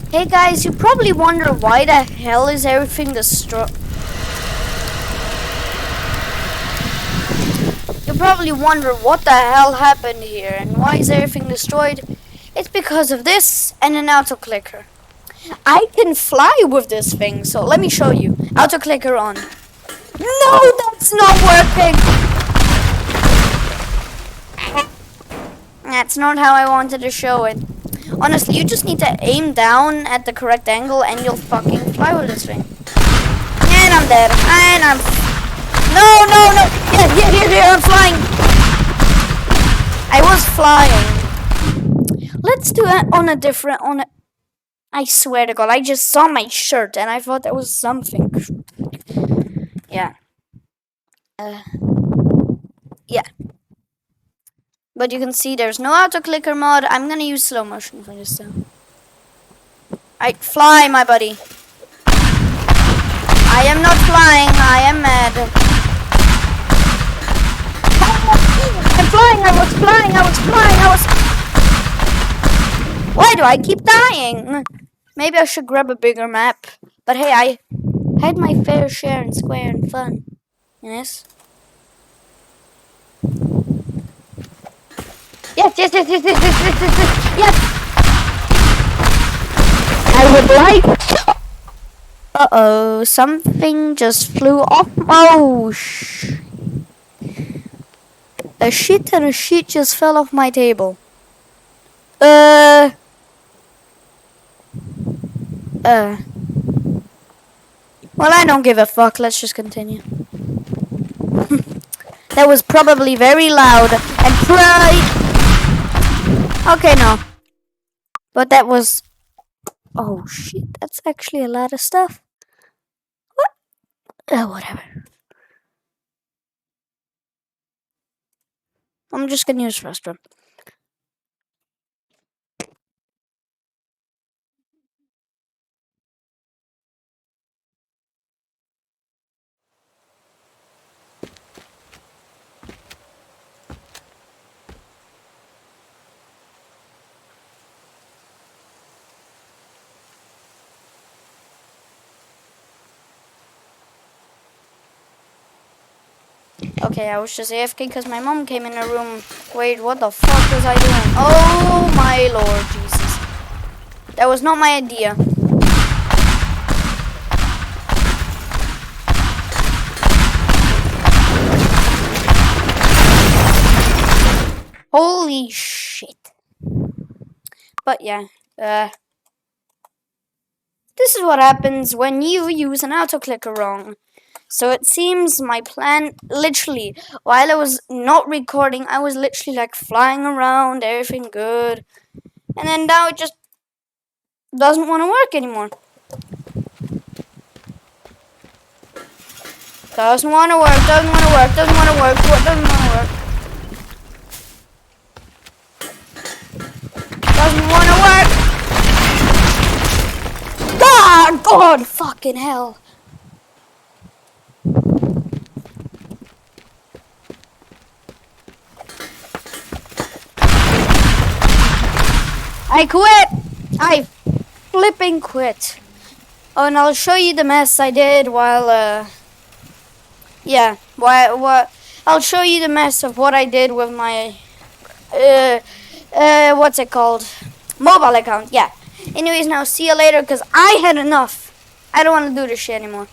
Hey guys, you probably wonder why the hell is everything destroyed. You probably wonder what the hell happened here and why is everything destroyed. It's because of this and an autoclicker. I can fly with this thing, so let me show you. Autoclicker on. No, that's not working. That's not how I wanted to show it. Honestly, you just need to aim down at the correct angle and you'll fucking fly with this thing. And I'm dead. And I'm... No, no, no. Yeah, I'm flying. I was flying. Let's do it on a different... I swear to God, I just saw my shirt and I thought that was something. Yeah. Yeah. But you can see there's no autoclicker mod. I'm gonna use slow motion for this though. Alright, fly, my buddy. I am not flying, I am mad. I'm flying, I was Why do I keep dying? Maybe I should grab a bigger map. But hey, I had my fair share in square and fun. Yes? Yes. I would like... Uh-oh, something just flew off. Oh, a shit and a sheet just fell off my table. Well, I don't give a fuck. Let's just continue. That was probably very loud and okay, no. But that was... Oh, shit. That's actually a lot of stuff. What? Whatever. I'm just gonna use Frustra. Okay, I was just AFK because my mom came in the room. Wait, what the fuck was I doing? Oh my lord Jesus. That was not my idea. Holy shit. But yeah, this is what happens when you use an autoclicker wrong. So it seems my plan, literally, while I was not recording, I was literally like flying around, everything good. And then now it just doesn't want to work anymore. Doesn't want to work, doesn't want to work, doesn't want to work, doesn't want to work. Doesn't want to work. God, fucking hell. I quit. I flipping quit. Oh, and I'll show you the mess I did while, yeah, I'll show you the mess of what I did with my, what's it called? Mobile account, yeah. Anyways, now see you later, because I had enough. I don't want to do this shit anymore.